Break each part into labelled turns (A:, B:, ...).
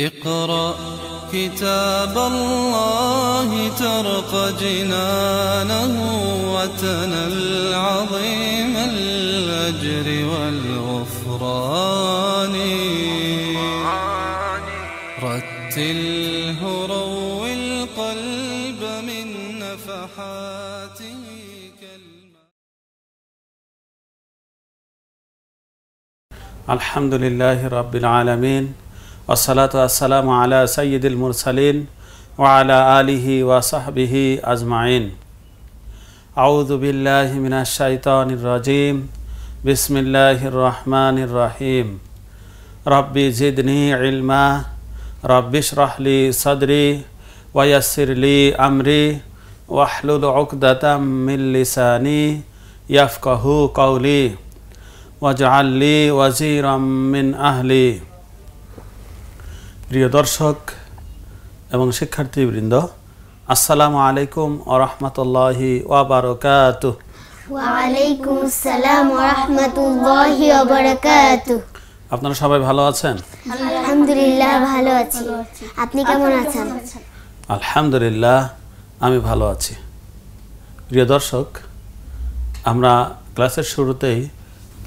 A: اقرأ كتاب الله ترق جنانه وتنل عظيم الأجر والغفران رتله روي القلب من نفحاته
B: الحمد لله رب العالمين والصلاة والسلام على سيد المرسلين وعلى آله وصحبه أجمعين أعوذ بالله من الشيطان الرجيم بسم الله الرحمن الرحيم ربي زدني علما رب اشرح لي صدري ويسر لي أمري واحلل عقدة من لساني يفقه قولي واجعل لي وزيرا من أهلي প্রিয় দর্শক এবং শিক্ষার্থীবৃন্দ আসসালামু আলাইকুম ওয়া রাহমাতুল্লাহি ওয়া বারাকাতুহু
C: ওয়া আলাইকুম আসসালাম ওয়া রাহমাতুল্লাহি ওয়া বারাকাতুহু
B: আপনারা সবাই ভালো আছেন?
C: আলহামদুলিল্লাহ ভালো আছি। আপনি কেমন আছেন?
B: আলহামদুলিল্লাহ আমি ভালো আছি। প্রিয় দর্শক আমরা ক্লাসের শুরুতেই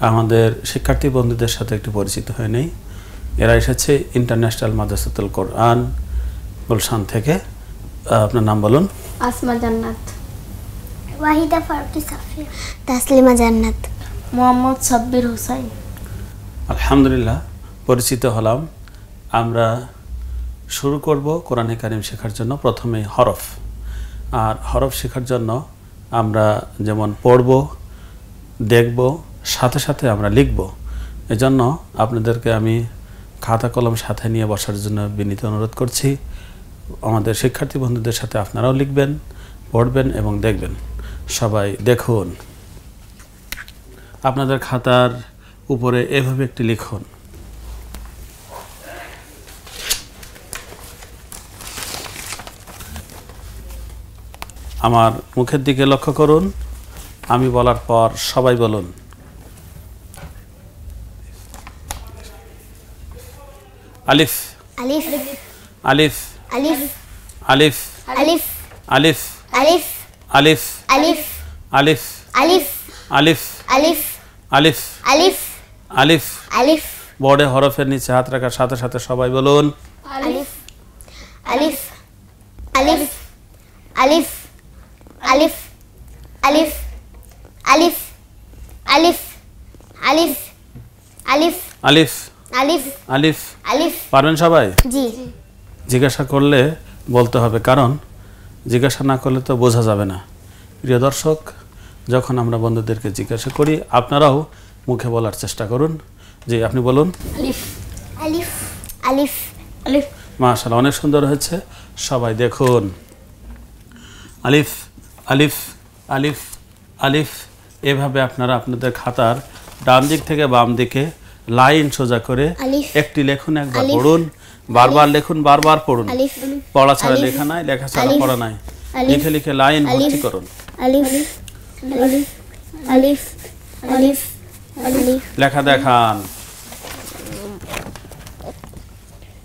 B: আমাদের শিক্ষার্থী বন্ধুদের সাথে একটু পরিচিত হয়ে নেই। এরা এসেছে ইন্টারন্যাশনাল মাদ্রাসাতুল কোরআন গুলশান থেকে। আপনার নাম বলুন।
D: আসমা জান্নাত,
C: ওয়াহিদা ফারুকি সাফিয়া, তাসলিমা জান্নাত,
D: মোহাম্মদ সাব্বির হোসাইন।
B: আলহামদুলিল্লাহ পরিচিত হলাম। আমরা শুরু করব কোরআনে কারিম শেখার জন্য প্রথমে হরফ। আর হরফ শেখার জন্য আমরা যেমন পড়ব, দেখব, সাথে সাথে আমরা লিখব। এজন্য আপনাদেরকে আমি খাতা কলম সাথে নিয়ে বসার জন্য বিনীত অনুরোধ করছি। আমাদের শিক্ষার্থী বন্ধুদের সাথে আপনারাও লিখবেন, পড়বেন এবং দেখবেন। সবাই দেখুন, আপনাদের খাতার উপরে এভাবে একটি লিখুন। আমার মুখের দিকে লক্ষ্য করুন, আমি বলার পর সবাই বলুন। আলিফ
C: আলিফ
B: আলিফ
C: আলিফ
B: আলিফ
C: আলিফ
B: আলিফ
C: আলিফ
B: আলিফ
C: আলিফ
B: আলিফ
C: আলিফ
B: আলিফ
C: আলিফ
B: আলিফ
C: আলিফ
B: আলিফ
C: আলিফ
B: বোর্ডে হরফের নিচে হাত রাখার সাথে সাথে সবাই বলুন
C: আলিফ আলিফ আলিফ আলিফ আলিফ আলিফ আলিফ আলিফ আলিফ আলিফ
B: আলিফ
C: আলিফ
B: আলিফ
C: আলিফ।
B: পারবেন সবাই?
C: জি।
B: জিজ্ঞাসা করলে বলতে হবে, কারণ জিজ্ঞাসা না করলে তো বোঝা যাবে না। প্রিয় দর্শক, যখন আমরা বন্ধুদেরকে জিজ্ঞাসা করি আপনারাও মুখে বলার চেষ্টা করুন। জি, আপনি বলুন।
D: আলিফ
C: আলিফ আলিফ
D: আলিফ।
B: মাশাআল্লাহ, অনেক সুন্দর হয়েছে। সবাই দেখুন, আলিফ আলিফ আলিফ আলিফ। এভাবে আপনারা আপনাদের খাতার ডান দিক থেকে বাম দিকে লাইন সোজা করে একটি লেখুন, একবার পড়ুন, বারবার লেখুন, বারবার পড়ুন। পড়া ছাড়া লেখা নাই, লেখা ছাড়া পড়া নাই। লিখে লিখে লাইন ভর্তি করুন।
C: আলিফ আলিফ আলিফ আলিফ আলিফ।
B: লেখা দেখান।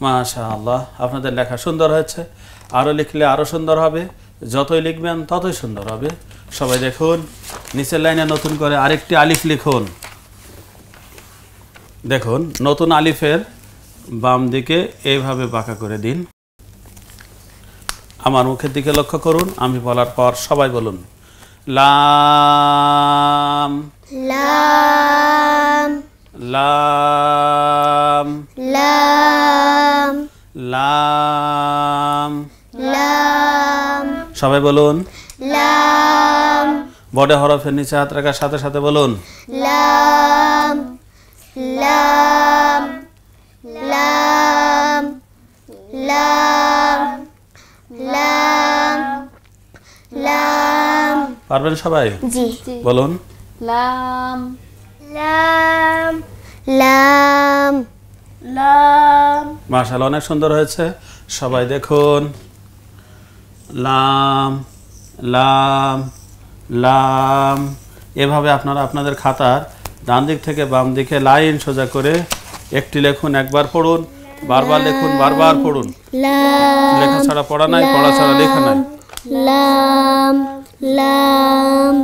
B: মাশাআল্লাহ, আপনাদের লেখা সুন্দর হয়েছে। আরো লিখলে আরো সুন্দর হবে। যতই লিখবেন ততই সুন্দর হবে। সবাই দেখুন, নিচের লাইনে নতুন করে আরেকটি আলিফ লিখুন। দেখুন, নতুন আলিফের বাম দিকে এইভাবে বাঁকা করে দিন। আমার মুখের দিকে লক্ষ্য করুন, আমি বলার পর সবাই বলুন। লাম
C: লাম
B: লাম
C: লাম
B: লাম
C: লাম।
B: সবাই বলুন
C: লাম
B: বড় হরফের নিচে হাত রাখার সাথে সাথে বলুন
C: লাম লাম লাম লাম লাম লাম।
B: পারবেন সবাই?
C: জি।
B: বলুন
D: লাম
C: লাম লাম
D: লাম।
B: মাশাআল্লাহ, অনেক সুন্দর হয়েছে। সবাই দেখুন, লাম লাম লাম। এভাবে আপনারা আপনাদের খাতার ডান দিক থেকে বাম দিকে লাইন সোজা করে একটি লেখুন, একবার পড়ুন, বারবার লিখুন, বারবার পড়ুন।
C: লাম
B: লেখা ছাড়া পড়া নাই, পড়া ছাড়া লেখা নাই।
C: লাম লাম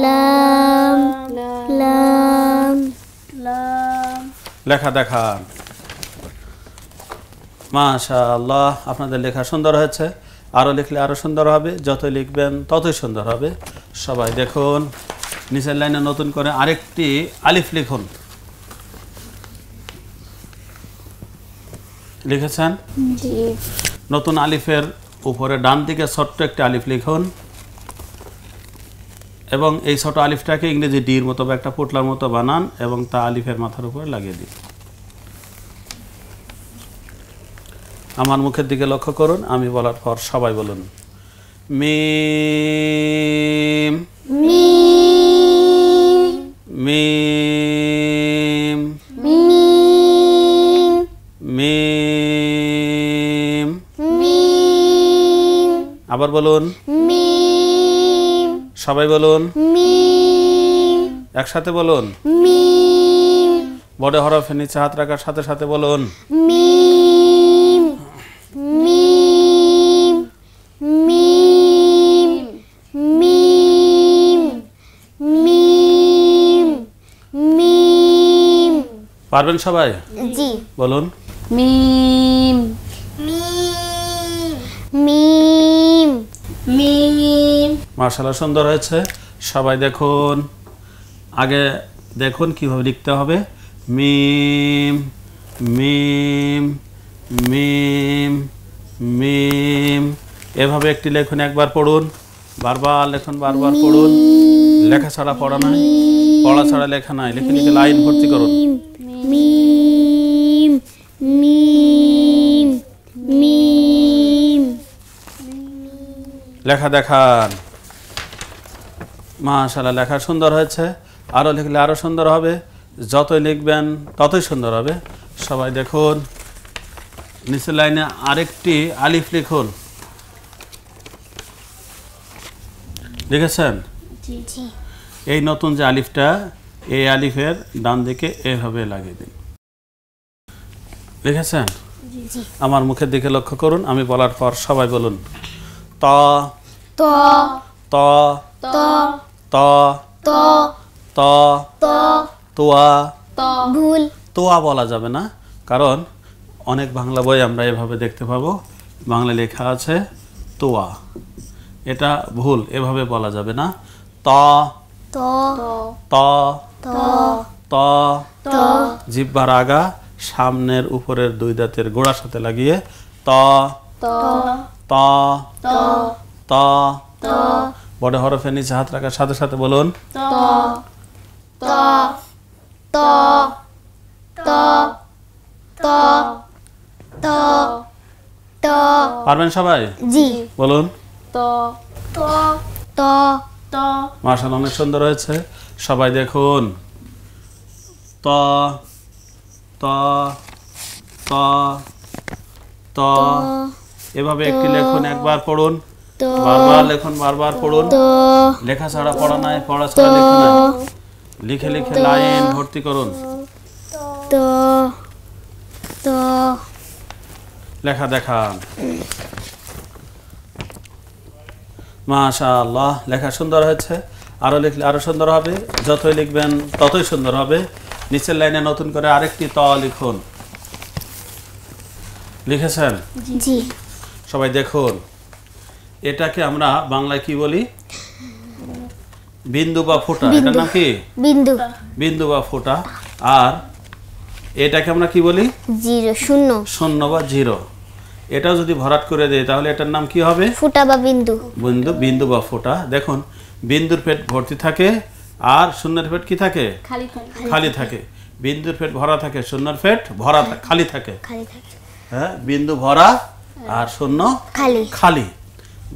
C: লাম লাম
D: লাম
B: লেখা দেখান। মাশাআল্লাহ, আপনাদের লেখা সুন্দর হয়েছে। আরও লিখলে আরও সুন্দর হবে, যতই লিখবেন ততই সুন্দর হবে। সবাই দেখুন, নিচের লাইনে নতুন করে আরেকটি আলিফ লিখুন। লিখেছেন?
D: জি
B: নতুন আলিফের উপরে ডান দিকে ছোট্ট একটি আলিফ লিখুন এবং এই ছোট আলিফটাকে ইংরেজি ডির মতো বা একটা পোটলার মতো বানান এবং তা আলিফের মাথার উপরে লাগিয়ে দিন। আমার মুখের দিকে লক্ষ্য করুন, আমি বলার পর সবাই বলুন মিম
C: মিম
B: মিম
C: মিম
B: মিম।
C: মিম
B: আবার বলুন,
C: মিম
B: সবাই বলুন,
C: মিম
B: একসাথে বলুন।
C: মিম
B: বড় হরফের নিচে হাত রাখার সাথে সাথে বলুন
C: মিম মিম মিম মিম মিম মিম।
B: পারবেন সবাই?
C: জি।
B: বলুন
D: মিম
C: মিম
D: মিম
B: মাশাআল্লাহ, সুন্দর হয়েছে। সবাই দেখুন, আগে দেখুন কিভাবে লিখতে হবে। মিম মিম মিম মিম, এভাবে একটি লেখুন, একবার পড়ুন, বারবার লেখুন, বারবার পড়ুন। লেখা ছাড়া পড়া নাই, পড়া ছাড়া লেখা নাই। লিখে লিখে লাইন ভর্তি করুন।
C: মিম মিম মিম।
B: লেখা দেখান। মাশাআল্লাহ, লেখা সুন্দর হয়েছে। আরও লিখলে আরও সুন্দর হবে, যতই লিখবেন ততই সুন্দর হবে। সবাই দেখুন, নিচের লাইনে আরেকটি আলিফ লিখুন। লিখেছেন?
C: জি।
B: এই নতুন যে আলিফটা, এই আলিফের ডান দিকে এভাবে লাগিয়ে দিন। লিখেছেন? আমার মুখের দিকে লক্ষ্য করুন, আমি বলার পর সবাই বলুন ত
C: ত
B: ত
C: ত
B: ত
C: ত
B: ত
C: ত
B: তোয়া।
C: ভুল।
B: তোয়া বলা যাবে না, কারণ অনেক বাংলা বই আমরা এভাবে দেখতে পাবো, বাংলা লেখা আছে তোয়া, এটা ভুল, এভাবে বলা যাবে না। ত
C: ত
B: ত
C: ত
B: ত
C: ত
B: জিহ্বার আগা সামনের উপরের দুই দাঁতের গোড়ার সাথে লাগিয়ে ত
D: ত
B: ত
D: ত
B: ত। বড় হরফের নিচে হাত রাখার সাথে সাথে বলুন
D: ত
C: ত ত ত ত ত ত।
B: পারবেন সবাই?
C: জি।
B: বলুন।
D: ত
C: ত ত
D: ত
B: মাশাআল্লাহ, অনেক সুন্দর হয়েছে। সবাই দেখুন ত ত ত ত, এভাবে একটি লেখুন, একবার পড়ুন, বারবার লেখুন, বারবার পড়ুন। লেখা ছাড়া পড়া নাই, পড়া ছাড়া লেখা নাই। লিখে লিখে লাইন ভর্তি করুন।
C: ত ত
B: লেখা দেখান। মাশাআল্লাহ, লেখা সুন্দর হয়েছে। আরও লিখলে আরও সুন্দর হবে, যতই লিখবেন ততই সুন্দর হবে। নিচের লাইনে নতুন করে আরেকটি ত লিখুন। লিখেছেন?
C: জি।
B: সবাই দেখুন, এটাকে আমরা বাংলায় কি বলি? বিন্দু বা ফোঁটা। এটার নাম কি?
C: বিন্দু।
B: বিন্দু বা ফোঁটা। আর এটাকে আমরা কি বলি?
C: জিরো, শূন্য।
B: শূন্য বা জিরো। এটাও যদি ভরাট করে দেয় তাহলে এটার নাম কি হবে?
C: ফুটা বা বিন্দু।
B: বিন্দু, বিন্দু বা ফোঁটা। দেখুন, বিন্দুর পেট ভর্তি থাকে আর শূন্যের পেট কি থাকে?
D: খালি থাকে।
B: খালি থাকে। বিন্দুর পেট ভরা থাকে, শূন্যের পেট ভরা খালি থাকে।
C: খালি থাকে।
B: হ্যাঁ, বিন্দু ভরা আর শূন্য
C: খালি।
B: খালি।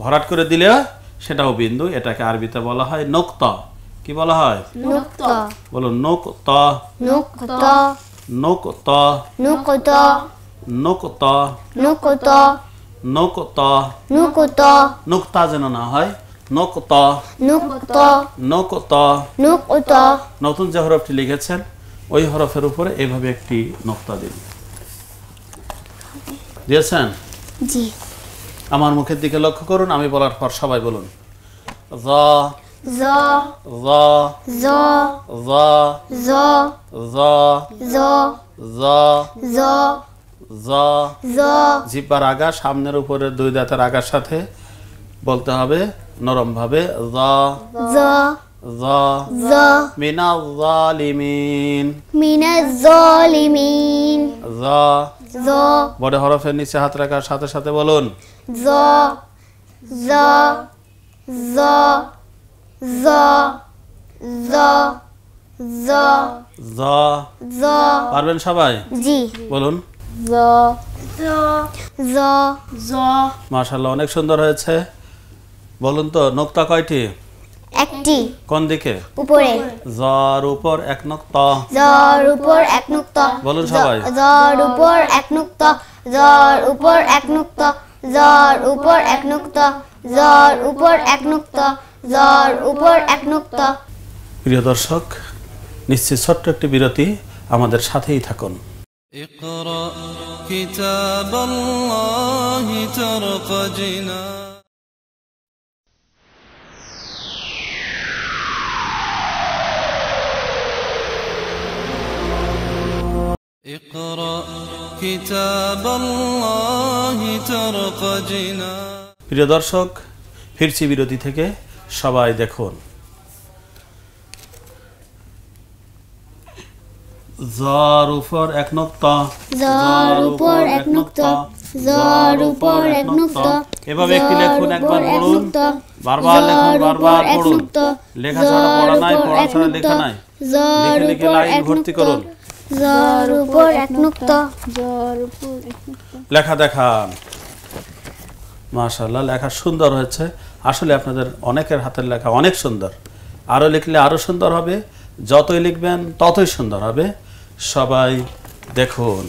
B: ভরাট করে দিলে সেটাও বিন্দু। এটাকে আরবিতে বলা হয় নোক্তা। কি বলা হয়?
D: নুক্ত
B: বলুন নোক্তা।
C: নুক্ত
B: নোক্তা
C: নুক্ত
B: নোক্তা
C: নুক্ত
B: নোক্তা।
C: নুক্ত
B: নোক্তা যেন না হয়, নোক্তা
C: নুক্ত
B: নোক্তা।
C: নুক্ত।
B: নতুন যে হরফটি লিখেছেন ওই হরফের উপরে এইভাবে একটি নোক্তা দিন। দিয়েছেন?
C: জি।
B: আমার মুখের দিকে লক্ষ্য করুন, আমি বলার পর সবাই বলুন। জ
C: জ
B: জ
C: জ
B: জ
C: জ
B: জ
C: জ
B: জ
C: জ
B: জ
C: জ
B: জিহ্বার আগা সামনের উপরে দুই দাঁতের আগার সাথে বলতে হবে নরম ভাবে। জ
C: জ
B: জ
C: জ
B: মিনাজ জালিমিন।
C: মিনাজ জালিমিন।
B: জ
C: জ
B: বড় হরফের নিচে হাত রাখার সাথে সাথে বলুন।
C: জ জ জ জ জ জ
B: জ
C: জ
B: পারবেন সবাই?
C: জি।
B: বলুন।
D: জ
C: জ জ
D: জ
B: মাশাআল্লাহ, অনেক সুন্দর হয়েছে। বলুন তো, নোক্তা কয়টি?
C: একটি।
B: কোন দিকে?
C: উপরে।
B: জর উপর এক নোক্তা।
C: জর উপর এক নুক্তা।
B: বলুন সবাই।
C: জর উপর এক নুক্তা। জর উপর এক নুক্তা। জর উপর এক নুক্তা। জর উপর এক নুক্তা। জর উপর এক নুক্তা।
B: প্রিয় দর্শক, নিশ্চিত ছোট্ট একটি বিরতি, আমাদের সাথেই থাকুন।
A: اقرأ كتاب الله ترق جنان اقرأ كتاب الله ترق جنان
B: প্রিয় দর্শক, ফিরছি বিরতি থেকে, সবাই দেখুন। জর উপর এক নোক্তা।
C: জর উপর এক নুক্তা। জর উপর এক নুক্তা।
B: এভাবে একটি লেখুন, একবার
C: এক
B: পড়ুন,
C: নুক্তা।
B: বারবার লেখুন,
C: জর
B: বারবার
C: উপর এক
B: পড়ুন।
C: নুক্তা।
B: লেখা ছাড়া পড়া নাই,
C: জর
B: পড়া
C: উপর
B: ছাড়া
C: এক
B: লেখা
C: নুক্তা।
B: নাই।
C: জর
B: লিখে লিখে
C: উপর
B: লাইন
C: এক
B: ভর্তি
C: নুক্তা।
B: করুন।
C: জর উপর এক নুক্তা।
D: জর উপর এক নুক্তা।
B: লেখা দেখান। মাশাআল্লাহ, লেখা সুন্দর হয়েছে। আসলে আপনাদের অনেকের হাতের লেখা অনেক সুন্দর। আরও লিখলে আরও সুন্দর হবে, যতই লিখবেন ততই সুন্দর হবে। সবাই দেখুন।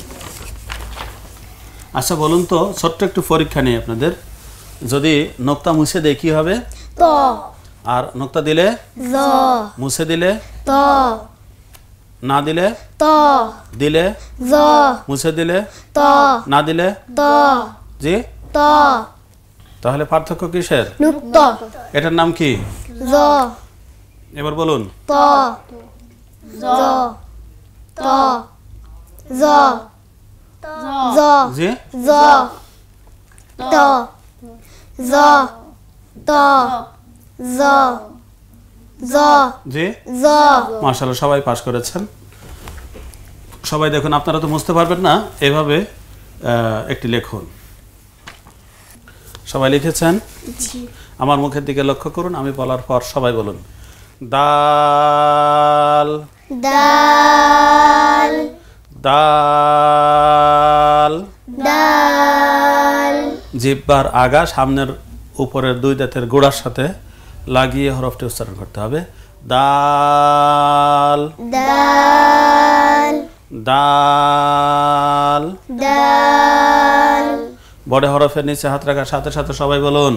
B: আচ্ছা বলুন তো, ছোট্ট একটু পরীক্ষা নিয়ে আপনাদের, যদি নোক্তা মুছে দেয় কি হবে?
C: ত
B: আর নোক্তা দিলে?
C: জ
B: মুছে দিলে?
C: ত
B: না দিলে?
C: ত
B: দিলে?
C: জ
B: মুছে দিলে?
C: ত
B: না দিলে?
C: ত
B: জি।
C: ত
B: তাহলে পার্থক্য কিসের?
C: নুক্ত।
B: এটার নাম কি?
C: জ
B: এবার বলুন।
C: ত জ ত জ জ
B: জি।
C: জ ত জ ত জ জ
B: জি।
C: জ
B: মাশাআল্লাহ, সবাই পাস করেছেন। সবাই দেখুন, আপনারা তো বুঝতে পারবেন না, এভাবে একটি লেখুন। সবাই লিখেছেন? আমার মুখের দিকে লক্ষ্য করুন, আমি বলার পর সবাই বলুন। দাল
C: ডাল
B: দাল।
C: ডাল
B: জিহ্বার আগা সামনের উপরের দুই দাঁতের গোড়ার সাথে লাগিয়ে হরফটি উচ্চারণ করতে হবে। দাল
C: ডাল
B: দাল।
C: ডাল
B: বড় হরফের নিচে হাত রাখার সাথে সাথে সবাই বলুন।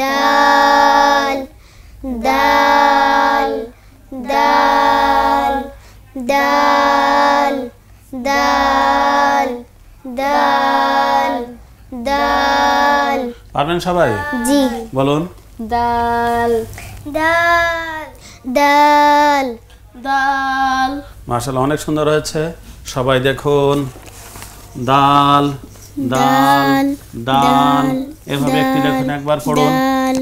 C: ডাল ডাল ডাল ডাল ডাল ডাল ডাল
B: পারবেন সবাই?
C: জি।
B: বলুন।
D: দাল
C: ডাল ডাল
D: দাল
B: মাশাআল্লাহ, অনেক সুন্দর হয়েছে। সবাই দেখুন। দাল দাল দাল। এভাবে একটি লেখুন, একবার পড়ুন,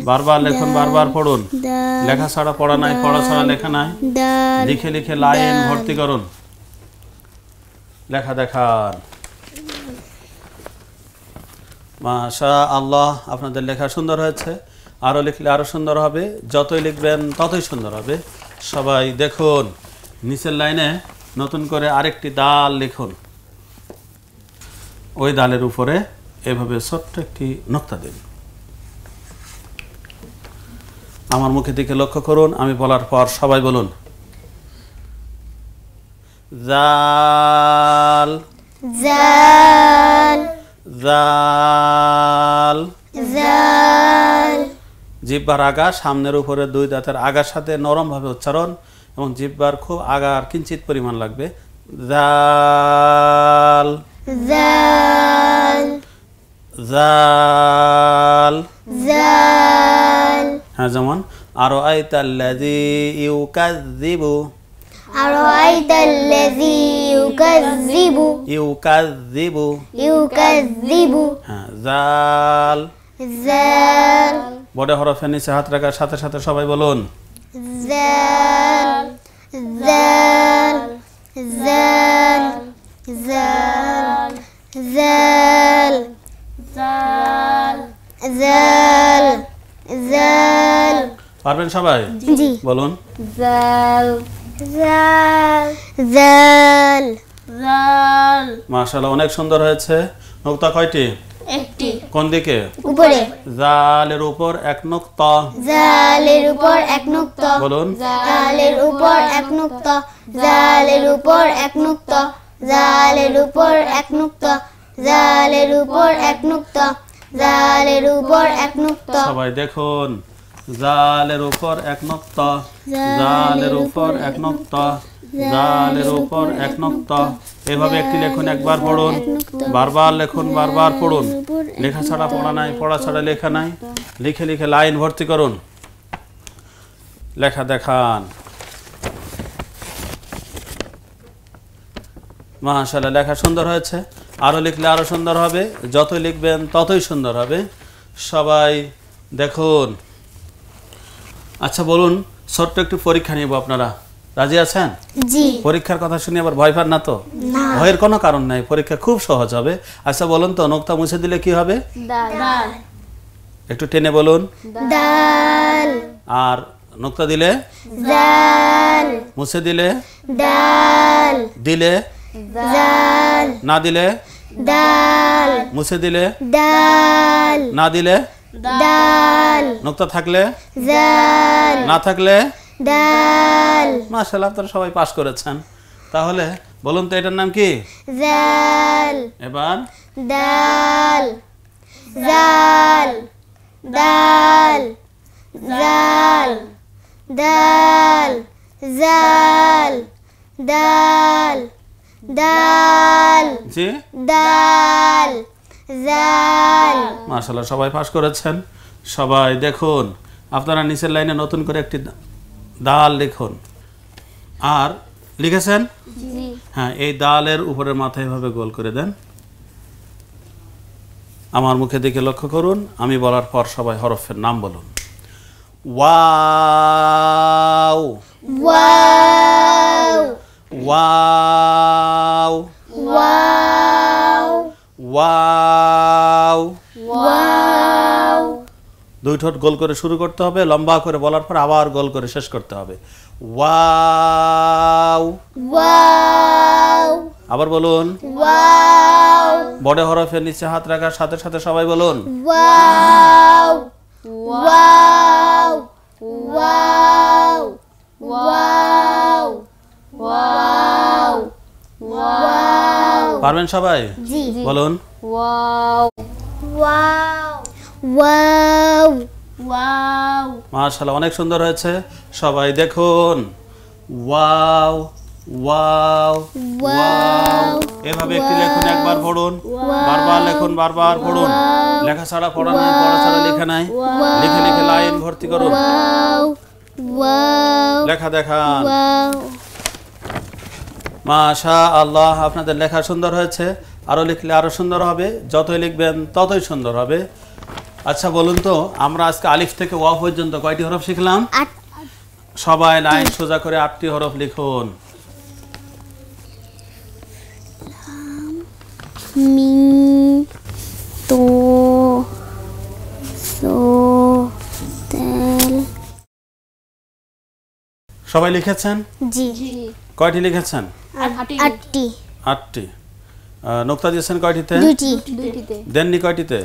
B: বারবার লেখুন, বারবার পড়ুন। লেখা ছাড়া পড়া নাই, পড়া ছাড়া লেখা নাই।
C: ডাল
B: লিখে লিখে লাইন ভর্তি করুন। লেখা দেখান। মাশাআল্লাহ, আপনাদের লেখা সুন্দর হয়েছে। আরও লিখলে আরও সুন্দর হবে, যতই লিখবেন ততই সুন্দর হবে। সবাই দেখুন, নিচের লাইনে নতুন করে আরেকটি দাল লিখুন। ওই দালের উপরে এভাবে ছোট্ট একটি নোক্তা দিন। আমার মুখের দিকে লক্ষ্য করুন, আমি বলার পর সবাই বলুন। জাল
C: জাল
B: জাল।
C: জাল
B: জিহ্বার আগা সামনের উপরে দুই দাঁতের আগার সাথে নরমভাবে উচ্চারণ, এবং জিহ্বার খুব আগার কিঞ্চিত পরিমাণ লাগবে। জাল
C: জাল
B: জাল।
C: জাল।
B: হ্যাঁ, যেমন আরাআইতাল্লাযী ইউকাযযিবু।
C: আরাআইতাল্লাযী ইউকাযযিবু।
B: ইউকাযযিবু।
C: ইউকাযযিবু।
B: হ্যাঁ, জাল।
C: জাল।
B: বড় হরফের নিচে হাত রাখার সাথে সাথে সবাই বলুন
C: জাল। জাল। জাল। জাল। জাল।
D: জাল।
C: জাল। জাল।
B: পারবেন সবাই?
C: জি।
B: বলুন
D: জাল।
C: জাল। জাল।
D: জাল।
B: মাশাআল্লাহ, অনেক সুন্দর হয়েছে। নুকতা কয়টি?
D: একটি।
B: কোন দিকে?
C: উপরে।
B: জালের উপর এক নুকতা।
C: জালের উপর এক নুকতা।
B: বলুন
C: জালের উপর এক নুকতা। জালের উপর এক নুকতা। জালের উপর এক নুকতা। জালের উপর এক নুকতা। জালের উপর এক নুকতা।
B: সবাই দেখুন, জালের উপর এক নুকতা। জালের উপর এক নুকতা। জালের উপর এক নুকতা। এভাবে একটি লেখুন, একবার পড়ুন, বারবার লেখুন, বারবার পড়ুন। লেখা ছাড়া পড়া নাই, পড়া ছাড়া লেখা নাই। লিখে লিখে লাইন ভর্তি করুন। লেখা দেখান। মাশাআল্লাহ, লেখা সুন্দর হয়েছে। আরো লিখলে আরো সুন্দর হবে। যতই লিখবেন ততই সুন্দর হবে। সবাই দেখুন। আচ্ছা বলুন, ছোট্ট একটু পরীক্ষা নিব, আপনারা রাজি আছেন?
C: জি।
B: পরীক্ষার কথা শুনে আবার ভয় পান না তো? ভয়ের কোনো কারণ নাই, পরীক্ষা খুব সহজ হবে। আচ্ছা বলুন তো, নুকতা মুছে দিলে কি হবে?
D: দাল।
B: একটু টেনে বলুন।
C: দাল।
B: আর নুকতা দিলে?
C: জাল।
B: মুছে দিলে?
C: দাল।
B: দিলে?
C: জাল।
B: না দিলে?
C: দাল।
B: মুছে দিলে?
C: দাল।
B: না দিলে?
C: দাল।
B: নুকতা থাকলে?
C: জাল।
B: না থাকলে?
C: দাল।
B: মাশাআল্লাহ, আপনারা সবাই পাস করেছেন। তাহলে বলুন তো, এটার নাম কি?
C: জাল।
B: এবার
C: দাল। জাল। দাল। জাল। দাল। জাল। দাল। দাল।
B: জি,
C: দাল। জাল।
B: মাশাআল্লাহ, সবাই পাস করেছেন। সবাই দেখুন, আপনারা নিচের লাইনে নতুন করে একটি দাল লিখুন। আর লিখেছেন?
D: জি।
B: হ্যাঁ, এই দালের উপরের মাথায় এভাবে গোল করে দেন। আমার মুখে দিকে লক্ষ্য করুন। আমি বলার পর সবাই হরফের নাম বলুন। Wow.
C: Wow.
B: Wow.
C: Wow.
B: Wow.
C: Wow.
B: দুই ঠোঁট গোল করে শুরু করতে হবে, লম্বা করে বলার পর আবার গোল করে শেষ করতে হবে। ওয়াও।
C: ওয়াও।
B: আবার বলুন।
C: ওয়াও।
B: বড় হরফের নিচে হাত রাখার সাথে সাথে সবাই বলুন।
C: Wow. Wow. Wow. Wow. Wow. Wow.
B: পারবেন সবাই?
C: জি।
B: বলুন।
D: ওয়াও।
C: ওয়াও। ওয়াও।
D: ওয়াও।
B: মাশাআল্লাহ, অনেক সুন্দর হয়েছে। সবাই দেখুন। ওয়াও। ওয়াও। ওয়াও। এভাবে একটি লেখুন, একবার পড়ুন, বারবার লেখুন, বারবার পড়ুন। লেখা ছাড়া পড়া নাই, পড়া ছাড়া লেখা নাই। লিখে লিখে লাইন ভর্তি করুন।
C: ওয়াও। ওয়াও।
B: লেখা দেখান।
C: ওয়াও।
B: মাশাআল্লাহ, আপনাদের লেখা সুন্দর হয়েছে। আরো লিখলে আরো সুন্দর হবে। যতই লিখবেন ততই সুন্দর হবে। আচ্ছা বলুন তো, আমরা আজকে আলিফ থেকে ওয়া পর্যন্ত কয়টি হরফ শিখলাম? সবাই লাইন সোজা করে 8টি হরফ লিখুন।
C: মিম তো সো তেল।
B: সবাই লিখেছেন?
C: জি।
B: কয়টি লিখেছেন?
C: 8টি।
B: 8টি। নুকতা দিয়েছেন কয়টিতে?
C: 2টি।
D: দুইটিতে।
B: দেননি কয়টিতে?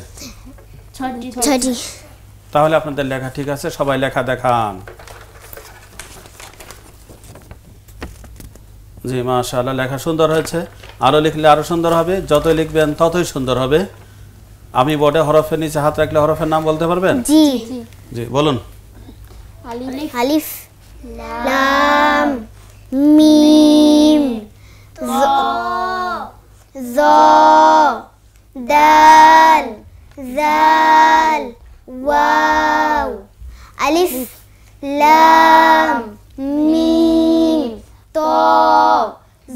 D: 6টি।
C: 6টি।
B: তাহলে আপনাদের লেখা ঠিক আছে। সবাই লেখা দেখান। জি, মাশাআল্লাহ, লেখা সুন্দর হয়েছে। আরো লিখলে আরো সুন্দর হবে। যতই লিখবেন ততই সুন্দর হবে। আমি বোর্ডে হরফের নিচে হাত রাখলে হরফের নাম বলতে পারবেন?
C: জি।
B: জি, বলুন।
D: আলিফ।
C: আলিফ। লাম। মিম। জ। দাল। জাল ওয়াও আলিফ লাম মিম ত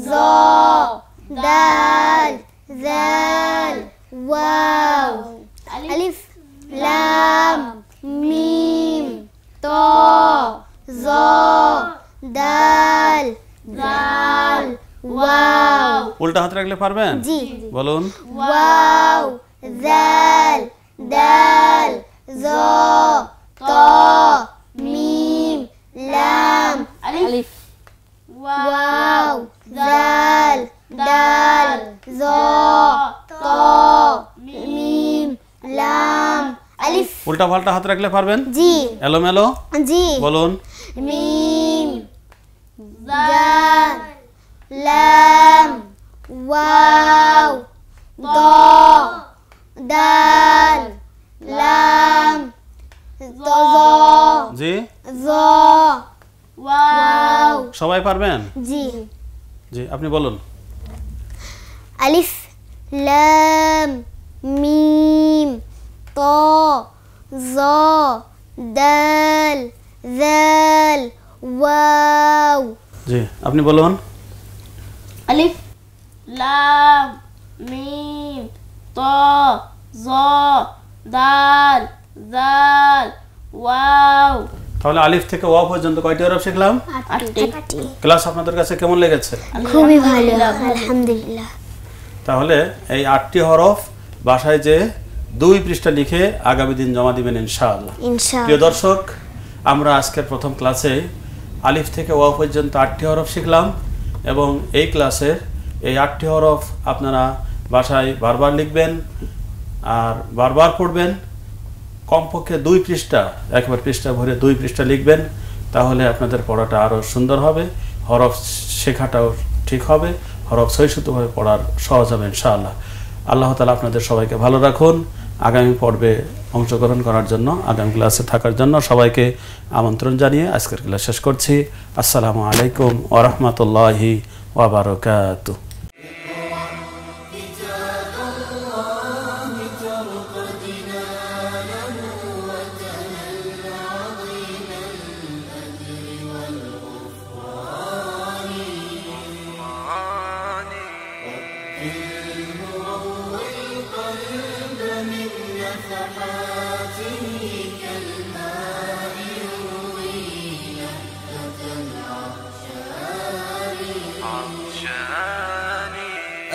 C: জ দাল জাল ওয়াও আলিফ লাম মিম ত জ দাল জাল ওয়াও
B: উল্টা হাত রাখলে পারবেন?
C: জি
B: বলুন।
C: ওয়াও জাল দাল জ ত মিম লাম
D: আলিফ
C: ওয়াও জাল দাল জ ত মিম লাম আলিফ
B: উল্টা পাল্টা হাত রাখলে পারবেন?
C: জি
B: এলোমেলো
C: জি
B: বলুন।
C: মিম জাল লাম ওয়াও দ দাল লাম জ
B: জি
C: জ ওয়াও
B: সবাই পারবেন?
C: জি
B: জি আপনি বলুন।
C: আলিফ লাম মিম ত জ দাল জাল ওয়াও
B: জি আপনি বলুন।
D: আলিফ লাম মিম ত জ দাল জাল ওয়াও
B: তাহলে আলিফ থেকে ওয়া পর্যন্ত কয়টি হরফ শিখলাম?
D: 8টি।
B: ক্লাস আপনাদের কাছে কেমন লেগেছে?
C: খুবই ভালো আলহামদুলিল্লাহ
B: তাহলে এই 8টি হরফ বাসায় যে 2 পৃষ্ঠা লিখে আগামী দিন জমা দিবেন ইনশাআল্লাহ। প্রিয়
C: ইনশাআল্লাহ
B: দর্শক, আমরা আজকের প্রথম ক্লাসে আলিফ থেকে ওয়া পর্যন্ত 8টি হরফ শিখলাম এবং এই ক্লাসের এই 8টি হরফ আপনারা বাসায় বারবার লিখবেন আর বারবার পড়বেন। কমপক্ষে 2 পৃষ্ঠা, একবার পৃষ্ঠা ভরে 2 পৃষ্ঠা লিখবেন, তাহলে আপনাদের পড়াটা আরও সুন্দর হবে, হরফ শেখাটাও ঠিক হবে, হরফ সহিষ্ণুভাবে পড়ার সহজ হবে ইনশাআল্লাহ। আল্লাহ তাআলা আপনাদের সবাইকে ভালো রাখুন। আগামী পর্বে অংশগ্রহণ করার জন্য, আগামী ক্লাসে থাকার জন্য সবাইকে আমন্ত্রণ জানিয়ে আজকের ক্লাস শেষ করছি। আসসালামু আলাইকুম ওয়া রাহমাতুল্লাহি ওয়া বারাকাতুহু।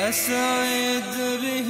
A: أسعد به